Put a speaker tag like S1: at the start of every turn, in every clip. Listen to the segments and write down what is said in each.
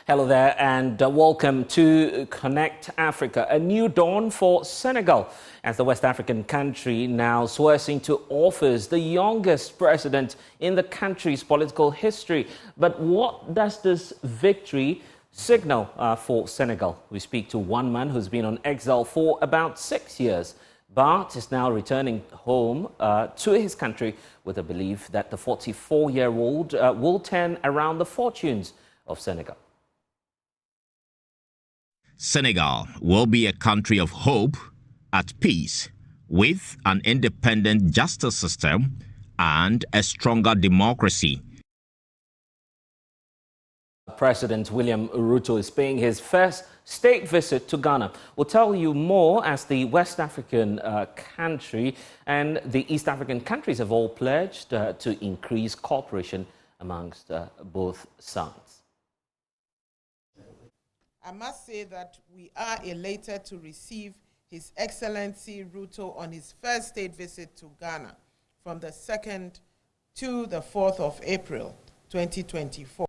S1: Hello there and welcome to Connect Africa, a new dawn for Senegal as the West African country now swears into office the youngest president in the country's political history. But what does this victory signal for Senegal? We speak to one man who's been on exile for about 6 years, but is now returning home to his country with a belief that the 44-year-old will turn around the fortunes of Senegal.
S2: Senegal will be a country of hope, at peace, with an independent justice system and a stronger democracy.
S1: President William Ruto is paying his first state visit to Ghana. We'll tell you more as the West African country and the East African countries have all pledged to increase cooperation amongst both sides.
S3: I must say that we are elated to receive His Excellency Ruto on his first state visit to Ghana from the 2nd to the 4th of April 2024.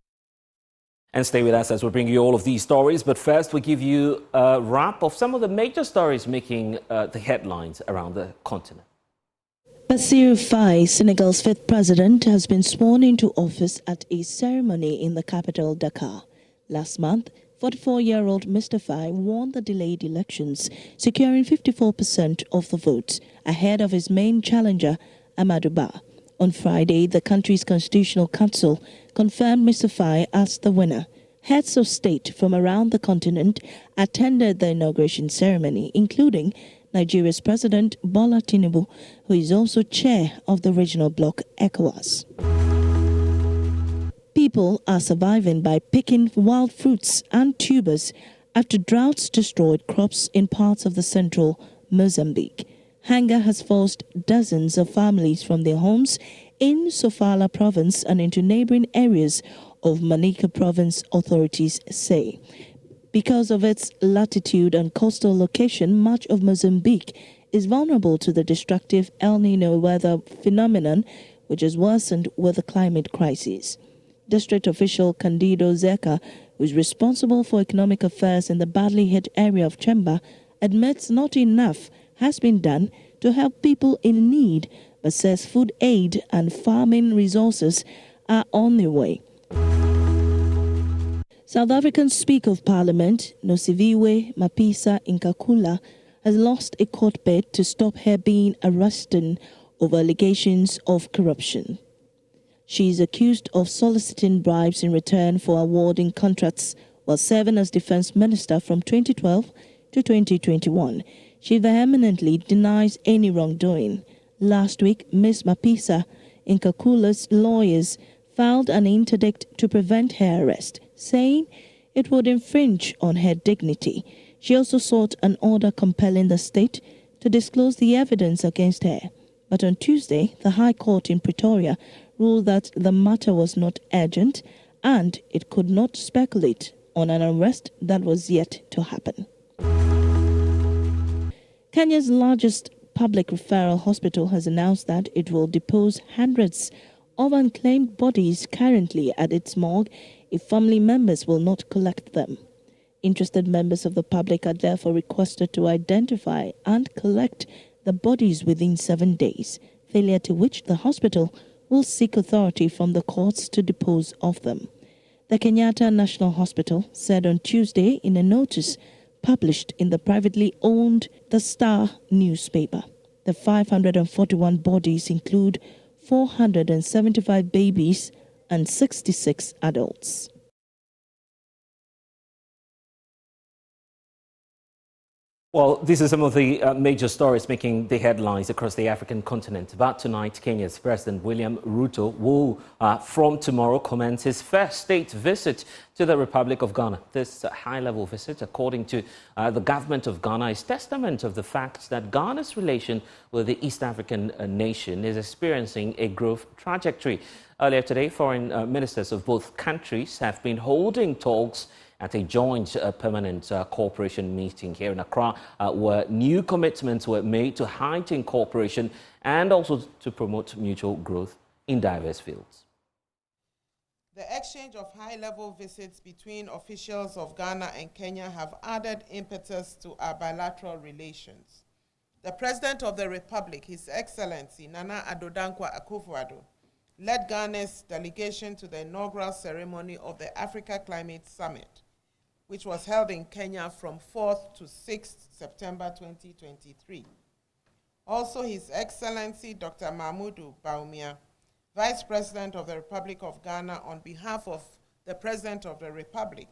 S1: And stay with us as we bring you all of these stories. But first, we give you a wrap of some of the major stories making the headlines around the continent.
S4: Bassirou Faye, Senegal's 5th president, has been sworn into office at a ceremony in the capital, Dakar. Last month, 44-year-old Mr. Faye won the delayed elections, securing 54% of the votes, ahead of his main challenger, Amadou Ba. On Friday, the country's Constitutional Council confirmed Mr. Faye as the winner. Heads of state from around the continent attended the inauguration ceremony, including Nigeria's President Bola Tinubu, who is also chair of the regional bloc ECOWAS. People are surviving by picking wild fruits and tubers after droughts destroyed crops in parts of the central Mozambique. Hunger has forced dozens of families from their homes in Sofala province and into neighboring areas of Manica province, authorities say. Because of its latitude and coastal location, much of Mozambique is vulnerable to the destructive El Nino weather phenomenon, which has worsened with the climate crisis. District official Candido Zeka, who is responsible for economic affairs in the badly hit area of Chemba, admits not enough has been done to help people in need, but says food aid and farming resources are on their way. South African Speaker of Parliament, Nosiviwe Mapisa Nkakula, has lost a court bid to stop her being arrested over allegations of corruption. She is accused of soliciting bribes in return for awarding contracts while serving as defense minister from 2012 to 2021. She vehemently denies any wrongdoing. Last week, Ms. Mapisa Nkakula's lawyers filed an interdict to prevent her arrest, saying it would infringe on her dignity. She also sought an order compelling the state to disclose the evidence against her. But on Tuesday, the High Court in Pretoria ruled that the matter was not urgent and it could not speculate on an arrest that was yet to happen. Kenya's largest public referral hospital has announced that it will depose hundreds of unclaimed bodies currently at its morgue if family members will not collect them. Interested members of the public are therefore requested to identify and collect the bodies within 7 days, failure to which the hospital will seek authority from the courts to dispose of them. The Kenyatta National Hospital said on Tuesday in a notice published in the privately owned The Star newspaper. The 541 bodies include 475 babies and 66 adults.
S1: Well, these are some of the major stories making the headlines across the African continent. But tonight, Kenya's President William Ruto will, from tomorrow, commence his first state visit to the Republic of Ghana. This high-level visit, according to the government of Ghana, is testament of the fact that Ghana's relation with the East African nation is experiencing a growth trajectory. Earlier today, foreign ministers of both countries have been holding talks at a joint permanent cooperation meeting here in Accra, where new commitments were made to heighten cooperation and also to promote mutual growth in diverse fields.
S3: The exchange of high-level visits between officials of Ghana and Kenya have added impetus to our bilateral relations. The President of the Republic, His Excellency Nana Addo Dankwa Akufo-Addo, led Ghana's delegation to the inaugural ceremony of the Africa Climate Summit, which was held in Kenya from 4th to 6th September 2023. Also, His Excellency Dr. Mahmudu Bawumia, Vice President of the Republic of Ghana, on behalf of the President of the Republic,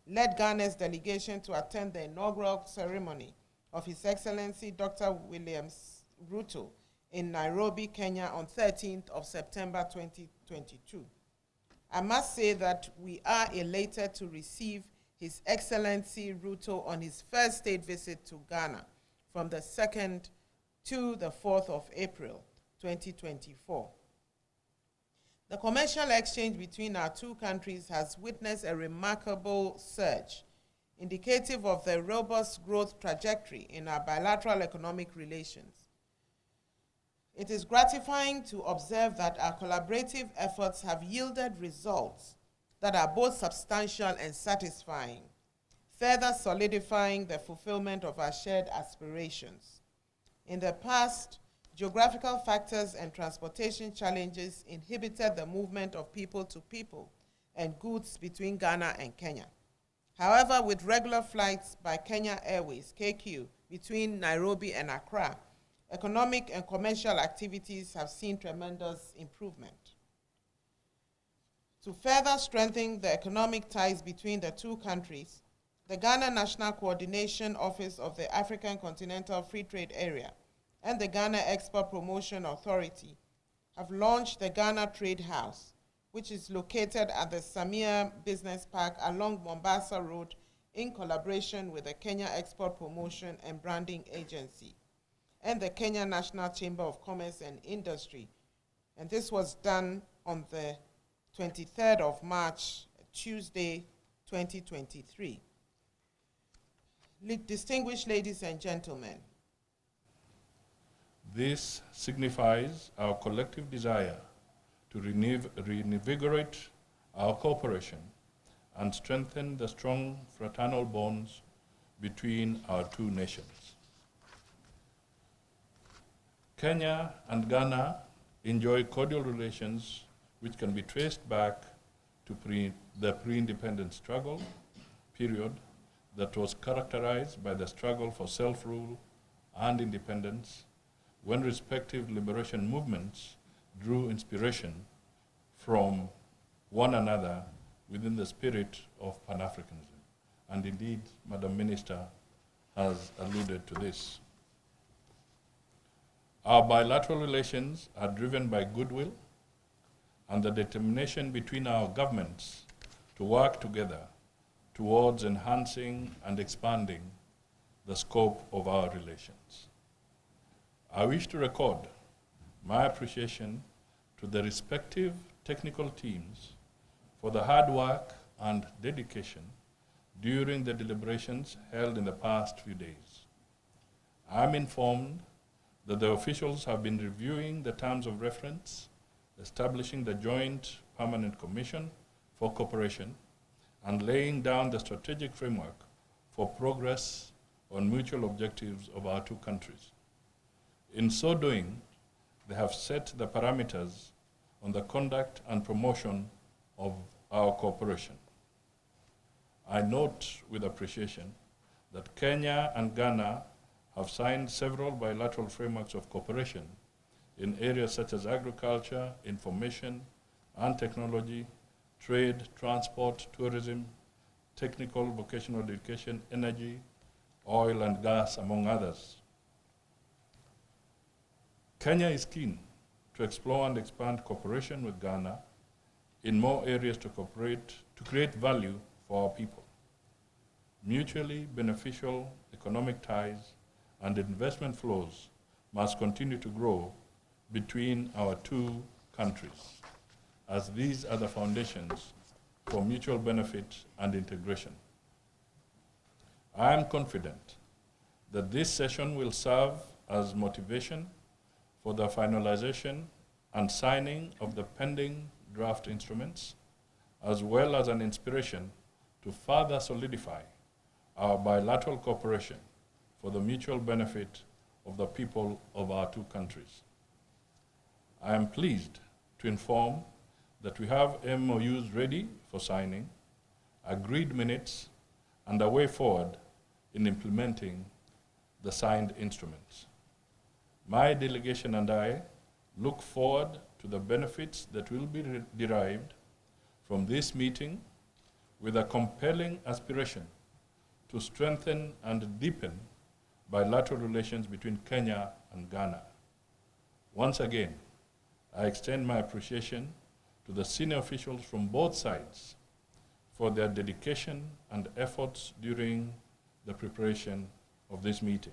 S3: led Ghana's delegation to attend the inaugural ceremony of His Excellency Dr. William Ruto in Nairobi, Kenya on 13th of September 2022. I must say that we are elated to receive His Excellency Ruto on his first state visit to Ghana from the 2nd to the 4th of April 2024. The commercial exchange between our two countries has witnessed a remarkable surge, indicative of the robust growth trajectory in our bilateral economic relations. It is gratifying to observe that our collaborative efforts have yielded results that are both substantial and satisfying, further solidifying the fulfillment of our shared aspirations. In the past, geographical factors and transportation challenges inhibited the movement of people to people and goods between Ghana and Kenya. However, with regular flights by Kenya Airways, KQ, between Nairobi and Accra, economic and commercial activities have seen tremendous improvement. To further strengthen the economic ties between the two countries, the Ghana National Coordination Office of the African Continental Free Trade Area and the Ghana Export Promotion Authority have launched the Ghana Trade House, which is located at the Samia Business Park along Mombasa Road in collaboration with the Kenya Export Promotion and Branding Agency and the Kenya National Chamber of Commerce and Industry. And this was done on the 23rd of March, Tuesday, 2023. Distinguished ladies and gentlemen,
S5: this signifies our collective desire to reinvigorate our cooperation and strengthen the strong fraternal bonds between our two nations. Kenya and Ghana enjoy cordial relations which can be traced back to the pre-independence struggle period that was characterized by the struggle for self-rule and independence, when respective liberation movements drew inspiration from one another within the spirit of Pan-Africanism. And indeed, Madam Minister has alluded to this. Our bilateral relations are driven by goodwill and the determination between our governments to work together towards enhancing and expanding the scope of our relations. I wish to record my appreciation to the respective technical teams for the hard work and dedication during the deliberations held in the past few days. I'm informed that the officials have been reviewing the terms of reference, establishing the Joint Permanent Commission for Cooperation, and laying down the strategic framework for progress on mutual objectives of our two countries. In so doing, they have set the parameters on the conduct and promotion of our cooperation. I note with appreciation that Kenya and Ghana have signed several bilateral frameworks of cooperation in areas such as agriculture, information and technology, trade, transport, tourism, technical, vocational education, energy, oil and gas, among others. Kenya is keen to explore and expand cooperation with Ghana in more areas to create value for our people. Mutually beneficial economic ties and investment flows must continue to grow between our two countries, as these are the foundations for mutual benefit and integration. I am confident that this session will serve as motivation for the finalization and signing of the pending draft instruments as well as an inspiration to further solidify our bilateral cooperation for the mutual benefit of the people of our two countries. I am pleased to inform that we have MOUs ready for signing, agreed minutes, and a way forward in implementing the signed instruments. My delegation and I look forward to the benefits that will be derived from this meeting, with a compelling aspiration to strengthen and deepen bilateral relations between Kenya and Ghana. Once again, I extend my appreciation to the senior officials from both sides for their dedication and efforts during the preparation of this meeting.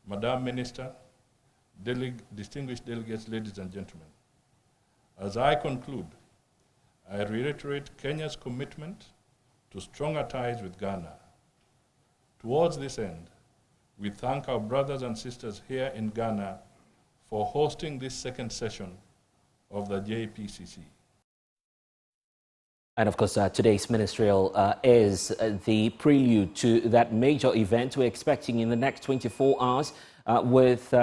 S5: Madam Minister, distinguished delegates, ladies and gentlemen, as I conclude, I reiterate Kenya's commitment to stronger ties with Ghana. Towards this end, we thank our brothers and sisters here in Ghana for hosting this second session of the JPCC.
S1: And of course, today's ministerial is the prelude to that major event we're expecting in the next 24 hours with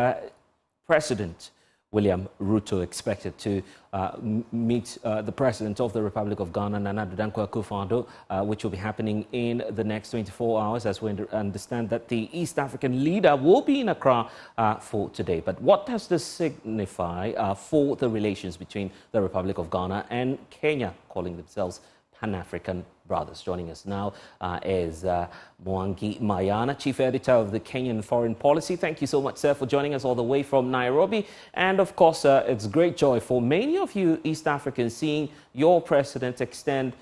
S1: President William Ruto expected to meet the President of the Republic of Ghana, Nana Dankwa Akufo-Addo, which will be happening in the next 24 hours, as we understand that the East African leader will be in Accra for today. But what does this signify for the relations between the Republic of Ghana and Kenya, calling themselves Pan-African brothers? Joining us now is Mwangi Mayana, Chief Editor of the Kenyan Foreign Policy. Thank you so much, sir, for joining us all the way from Nairobi. And of course, it's great joy for many of you East Africans seeing your president extend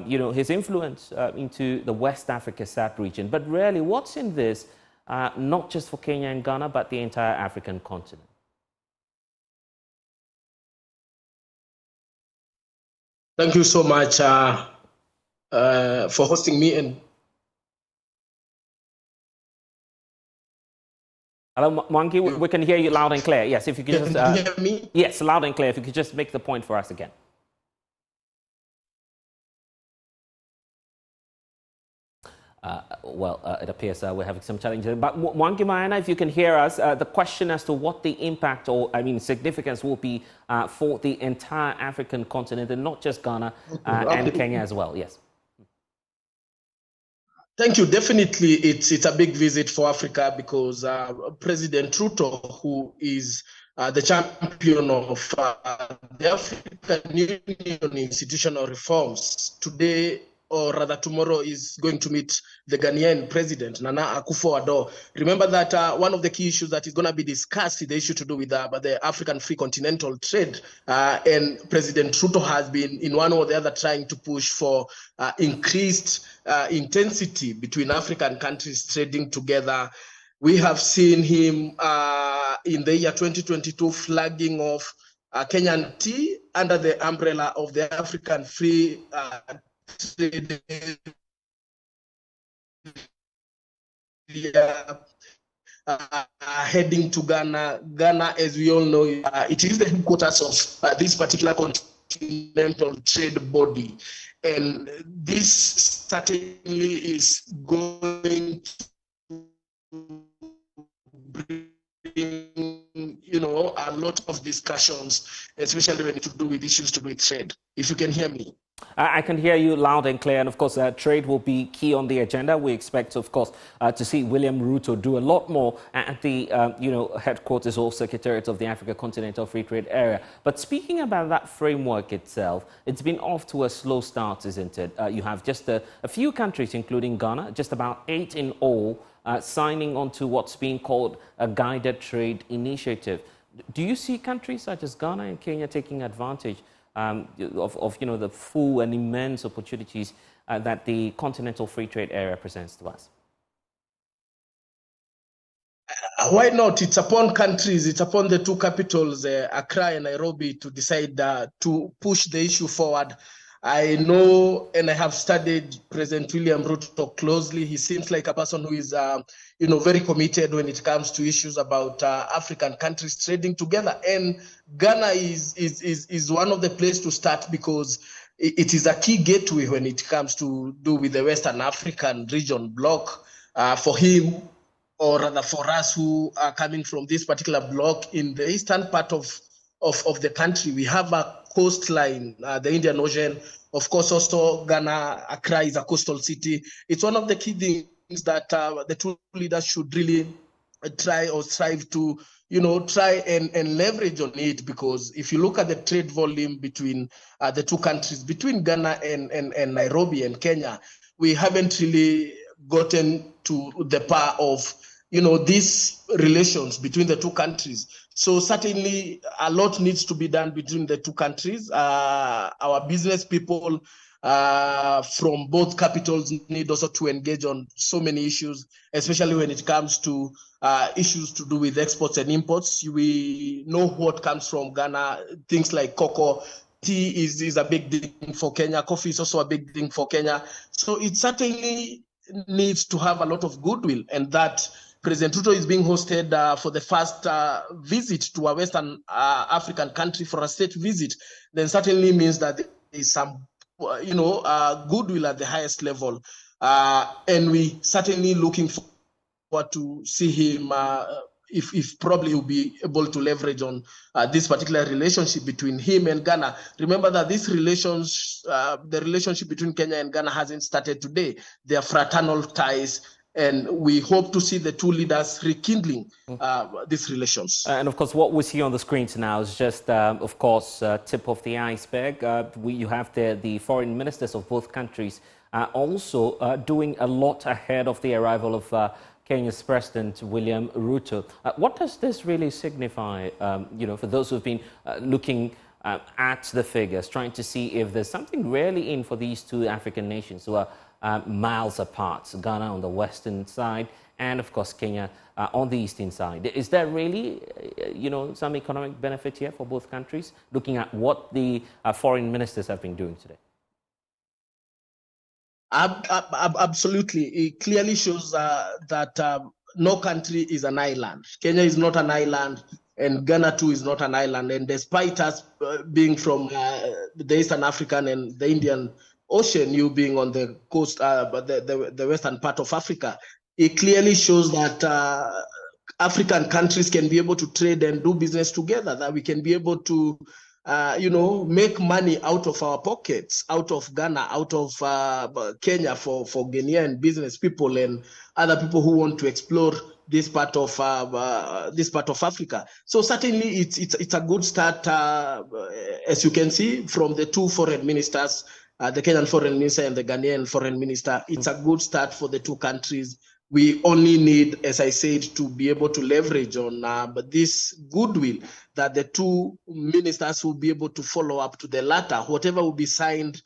S1: his influence into the West Africa SADC region. But really, what's in this, not just for Kenya and Ghana, but the entire African continent?
S6: Thank you so much for hosting me. And
S1: hello, Mwangi, we can hear you loud and clear. Yes, if you could
S6: just hear me?
S1: Yes, loud and clear. If you could just make the point for us again. It appears we're having some challenges. But Mwangi Mayana, if you can hear us, the question as to what the impact significance will be for the entire African continent and not just Ghana and Kenya as well. Yes.
S6: Thank you. Definitely, it's a big visit for Africa because President Ruto, who is the champion of the African Union institutional reforms, today, or rather tomorrow, is going to meet the Ghanaian president, Nana Akufo-Addo. Remember that one of the key issues that is going to be discussed is the issue to do with the African free continental trade. And President Ruto has been, in one or the other, trying to push for increased intensity between African countries trading together. We have seen him in the year 2022 flagging off Kenyan tea under the umbrella of the African free trade heading to Ghana. Ghana, as we all know, it is the headquarters of this particular continental trade body. And this certainly is going to bring, a lot of discussions, especially when it to do with issues to do with trade. If you can hear me.
S1: I can hear you loud and clear, and of course, trade will be key on the agenda. We expect, of course, to see William Ruto do a lot more at the, headquarters or Secretariat of the Africa Continental Free Trade Area. But speaking about that framework itself, it's been off to a slow start, isn't it? You have just a few countries, including Ghana, just about 8 in all, signing on to what's being called a guided trade initiative. Do you see countries such as Ghana and Kenya taking advantage of the full and immense opportunities that the continental free trade area presents to us?
S6: Why not? It's upon countries, it's upon the two capitals, Accra and Nairobi, to decide to push the issue forward. I know, and I have studied President William Ruto closely. He seems like a person who is, very committed when it comes to issues about African countries trading together. And Ghana is one of the places to start because it is a key gateway when it comes to do with the Western African region bloc. For him, or rather for us who are coming from this particular bloc in the eastern part of the country, we have a coastline, the Indian Ocean. Of course, also Ghana, Accra is a coastal city. It's one of the key things that the two leaders should really try or strive to, try and leverage on it, because if you look at the trade volume between the two countries, between Ghana and Nairobi and Kenya, we haven't really gotten to the par of, these relations between the two countries. So certainly a lot needs to be done between the two countries. Our business people from both capitals need also to engage on so many issues, especially when it comes to issues to do with exports and imports. We know what comes from Ghana, things like cocoa. Tea is a big thing for Kenya. Coffee is also a big thing for Kenya. So it certainly needs to have a lot of goodwill, and that President Ruto is being hosted for the first visit to a Western African country for a state visit, then certainly means that there is some, goodwill at the highest level. And we certainly looking forward to see him, if probably he'll be able to leverage on this particular relationship between him and Ghana. Remember that this the relationship between Kenya and Ghana hasn't started today. They are fraternal ties, and we hope to see the two leaders rekindling these relations.
S1: And of course, what we see on the screens now is just, of course, tip of the iceberg. You have the foreign ministers of both countries also doing a lot ahead of the arrival of Kenya's President William Ruto. What does this really signify, for those who've been looking at the figures, trying to see if there's something really in for these two African nations who are miles apart, Ghana on the western side and, of course, Kenya on the eastern side? Is there really, some economic benefit here for both countries, looking at what the foreign ministers have been doing today?
S6: Absolutely. It clearly shows that no country is an island. Kenya is not an island, and Ghana too is not an island. And despite us being from the Eastern African and the Indian Ocean, you being on the coast, the western part of Africa, it clearly shows that African countries can be able to trade and do business together, that we can be able to make money out of our pockets, out of Ghana, out of Kenya for Ghanaian business people and other people who want to explore this part of Africa. So certainly it's a good start, as you can see from the two foreign ministers, the Kenyan foreign minister and the Ghanaian foreign minister. It's a good start for the two countries. We only need, as I said, to be able to leverage on this goodwill that the two ministers will be able to follow up to the latter. Whatever will be signed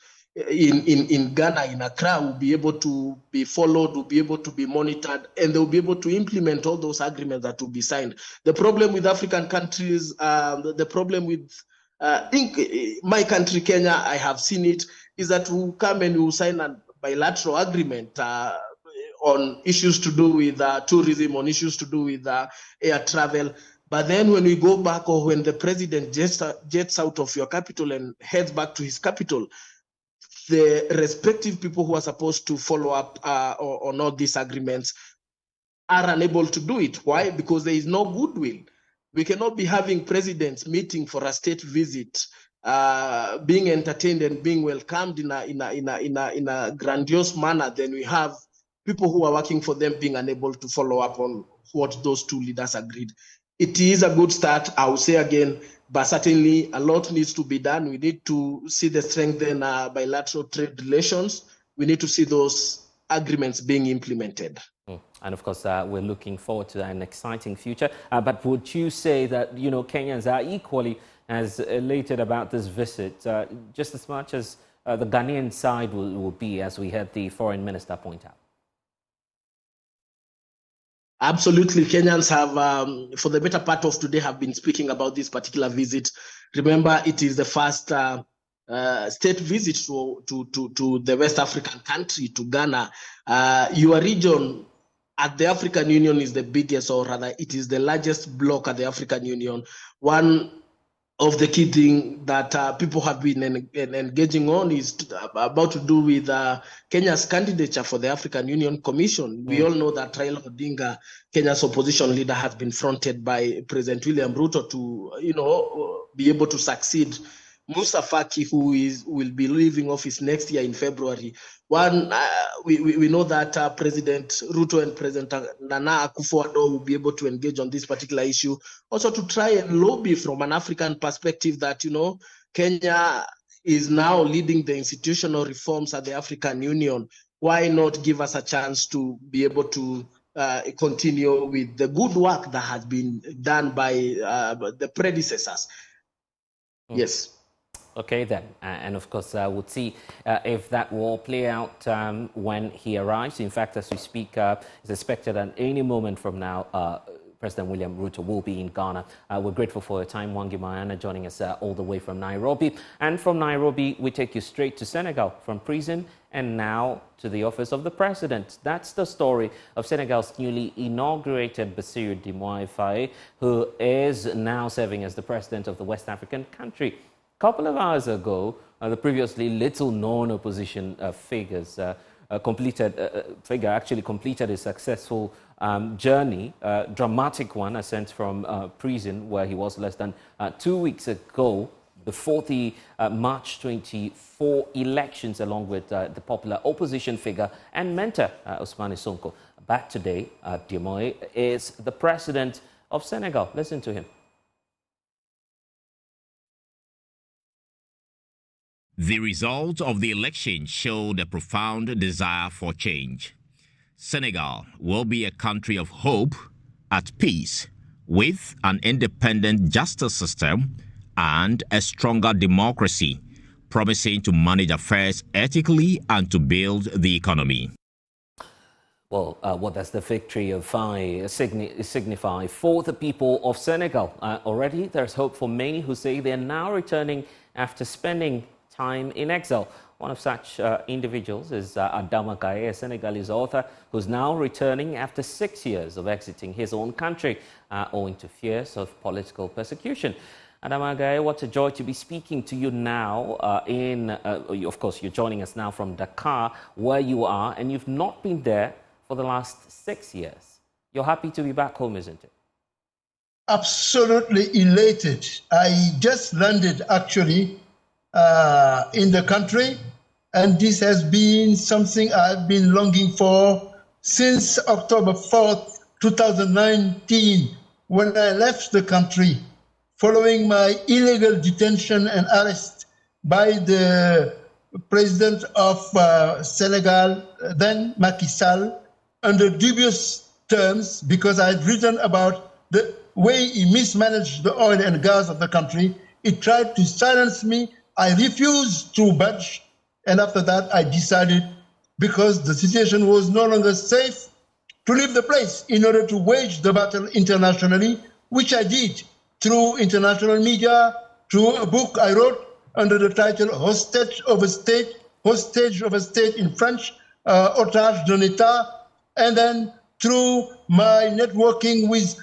S6: in Ghana, in Accra, will be able to be followed, will be able to be monitored, and they'll be able to implement all those agreements that will be signed. The problem with African countries, the problem with my country, Kenya, I have seen it, is that we'll come and we'll sign a bilateral agreement on issues to do with tourism, on issues to do with air travel. But then when we go back, or when the president jets out of your capital and heads back to his capital, the respective people who are supposed to follow up on all these agreements are unable to do it. Why? Because there is no goodwill. We cannot be having presidents meeting for a state visit, being entertained and being welcomed in a grandiose manner. Then we have people who are working for them being unable to follow up on what those two leaders agreed. It is a good start, I will say again, but certainly a lot needs to be done. We need to see the strength in bilateral trade relations. We need to see those agreements being implemented.
S1: And of course, we're looking forward to an exciting future. But would you say that, Kenyans are equally as elated about this visit, just as much as the Ghanaian side will be, as we had the foreign minister point out?
S6: Absolutely. Kenyans have, for the better part of today, have been speaking about this particular visit. Remember, it is the first state visit to the West African country, to Ghana. Your region at the African Union is the biggest, or rather, it is the largest bloc at the African Union. One of the key thing that people have been engaging on is about to do with Kenya's candidature for the African Union Commission. We all know that Raila Odinga, Kenya's opposition leader, has been fronted by President William Ruto to, be able to succeed Musa Faki, who will be leaving office next year in February. We know that President Ruto and President Nana Akufo-Addo will be able to engage on this particular issue, also to try and lobby from an African perspective that, Kenya is now leading the institutional reforms at the African Union. Why not give us a chance to be able to continue with the good work that has been done by the predecessors? Yes.
S1: Okay, then. And of course, we'll see if that will play out when he arrives. In fact, as we speak, it's expected at any moment from now, President William Ruto will be in Ghana. We're grateful for your time, Wangi Mayana, joining us all the way from Nairobi. And from Nairobi, we take you straight to Senegal, from prison and now to the office of the president. That's the story of Senegal's newly inaugurated Bassirou Diomaye Faye, who is now serving as the president of the West African country. A couple of hours ago, the previously little-known opposition figure actually completed a successful journey, dramatic one, ascent from prison where he was less than 2 weeks ago, before the March 24 elections, along with the popular opposition figure and mentor, Ousmane Sonko. Back today, Diomaye is the president of Senegal. Listen to him.
S2: The result of the election showed a profound desire for change. Senegal will be a country of hope, at peace, with an independent justice system and a stronger democracy, promising to manage affairs ethically and to build the economy.
S1: Well, what does the victory of Faye signify for the people of Senegal? Already, there's hope for many who say they're now returning after spending time in exile. One of such individuals is Adama Gaye, a Senegalese author who's now returning after 6 years of exiting his own country owing to fears of political persecution. Adama Gaye, what a joy to be speaking to you now of course, you're joining us now from Dakar, where you are, and you've not been there for the last 6 years. You're happy to be back home, isn't it?
S7: Absolutely elated. I just landed, actually, in the country, and this has been something I've been longing for since October 4th, 2019, when I left the country following my illegal detention and arrest by the president of Senegal, then Macky Sall, under dubious terms, because I had written about the way he mismanaged the oil and gas of the country. He tried to silence me. I refused to budge, and after that I decided, because the situation was no longer safe, to leave the place in order to wage the battle internationally, which I did through international media, through a book I wrote under the title Hostage of a State in French, Otage d'un État, and then through my networking with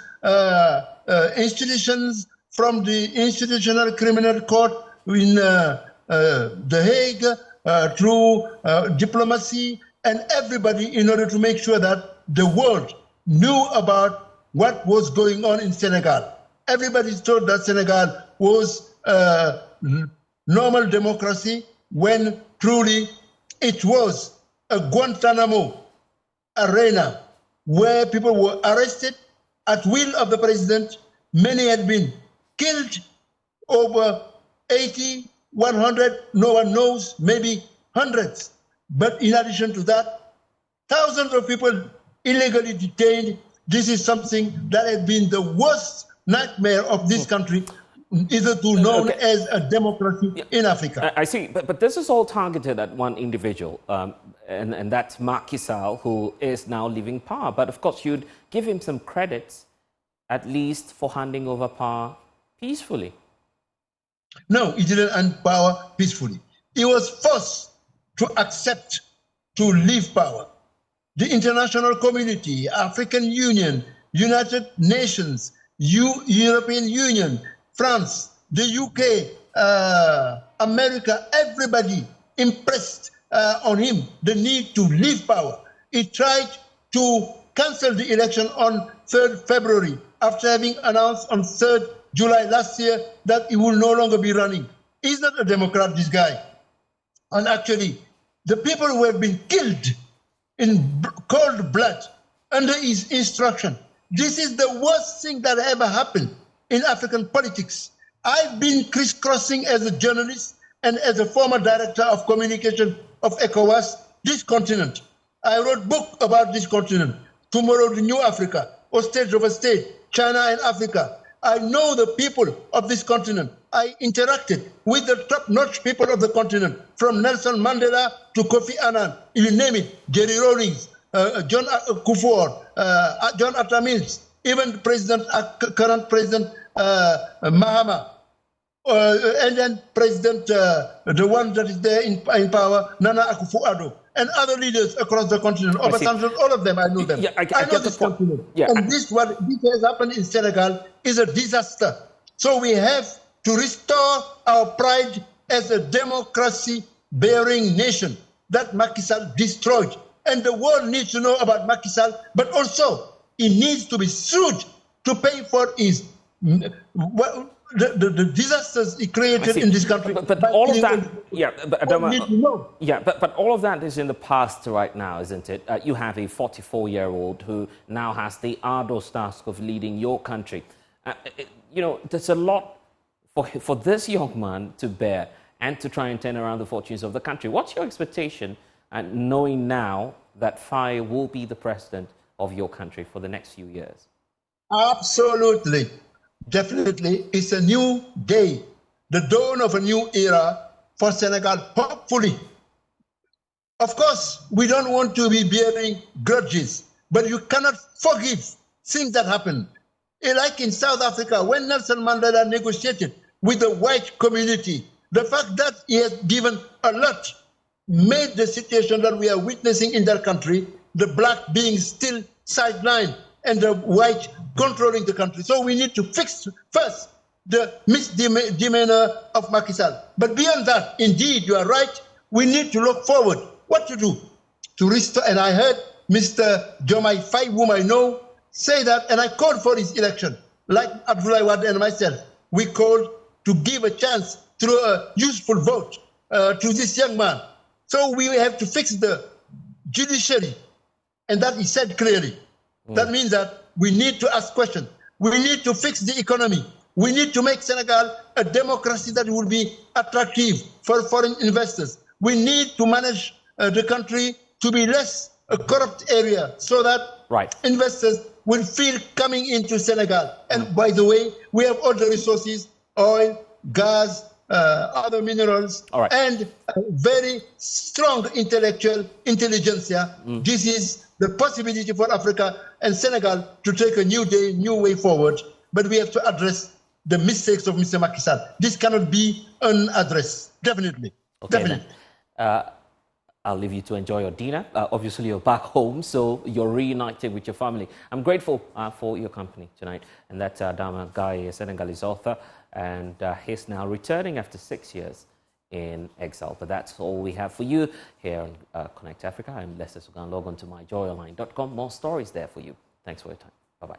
S7: institutions from the Institutional Criminal Court in The Hague, through diplomacy and everybody, in order to make sure that the world knew about what was going on in Senegal. Everybody thought that Senegal was a normal democracy, when truly it was a Guantanamo arena where people were arrested at will of the president. Many had been killed, over 80, 100, no one knows, maybe hundreds. But in addition to that, thousands of people illegally detained. This is something that has been the worst nightmare of this country, hitherto known as a democracy in Africa.
S1: I see, but this is all targeted at one individual, and that's Macky Sall, who is now leaving power. But of course, you'd give him some credits, at least for handing over power peacefully.
S7: No, he didn't hand power peacefully. He was forced to accept to leave power. The international community, African Union, United Nations, European Union, France, the UK, America, everybody impressed on him the need to leave power. He tried to cancel the election on 3rd February after having announced on 3rd July last year that he will no longer be running. He's not a Democrat, this guy. And actually, the people who have been killed in cold blood under his instruction, this is the worst thing that ever happened in African politics. I've been crisscrossing as a journalist and as a former director of communication of ECOWAS, this continent. I wrote a book about this continent, Tomorrow the New Africa, or State of a State, China and Africa. I know the people of this continent. I interacted with the top-notch people of the continent, from Nelson Mandela to Kofi Annan, you name it, Jerry Rawlings, John Kufuor, John Atta Mills, even current President Mahama, and then President, the one that is there in power, Nana Akufo-Addo, and other leaders across the continent, all of them, I know them.
S1: Yeah, I
S7: know this continent.
S1: Yeah,
S7: and this has happened in Senegal is a disaster. So we have to restore our pride as a democracy-bearing nation that Macky Sall destroyed. And the world needs to know about Macky Sall, but also he needs to be sued to pay for his the disasters he created in this country.
S1: But all of that, but all of that is in the past right now, isn't it? You have a 44-year-old who now has the arduous task of leading your country. There's a lot for this young man to bear and to try and turn around the fortunes of the country. What's your expectation, knowing now that Faye will be the president of your country for the next few years?
S7: Absolutely. Definitely, it's a new day, the dawn of a new era for Senegal, hopefully. Of course, we don't want to be bearing grudges, but you cannot forgive things that happen. Like in South Africa, when Nelson Mandela negotiated with the white community, the fact that he has given a lot made the situation that we are witnessing in that country, the black being still sidelined and the white controlling the country. So we need to fix first the misdemeanor of Macky Sall. But beyond that, indeed, you are right, we need to look forward. What to do? To restore, and I heard Mr. Jomai Faye, whom I know, say that, and I called for his election. Like Abdoulaye Wade and myself, we called to give a chance through a useful vote to this young man. So we have to fix the judiciary, and that he said clearly. That means that we need to ask questions. We need to fix the economy. We need to make Senegal a democracy that will be attractive for foreign investors. We need to manage the country to be less a corrupt area so that investors will feel coming into Senegal. And by the way, we have all the resources, oil, gas, other minerals, and very strong intellectual intelligentsia. This is the possibility for Africa and Senegal to take a new day, new way forward. But we have to address the mistakes of Mr. Macky Sall. This cannot be unaddressed, definitely.
S1: Okay,
S7: definitely.
S1: I'll leave you to enjoy your dinner. Obviously, you're back home, so you're reunited with your family. I'm grateful for your company tonight. And that Dama Guy, a Senegalese author, and he's now returning after 6 years in exile. But that's all we have for you here on Connect Africa. I'm Lester Sugan. Log on to myjoyonline.com. More stories there for you. Thanks for your time. Bye-bye.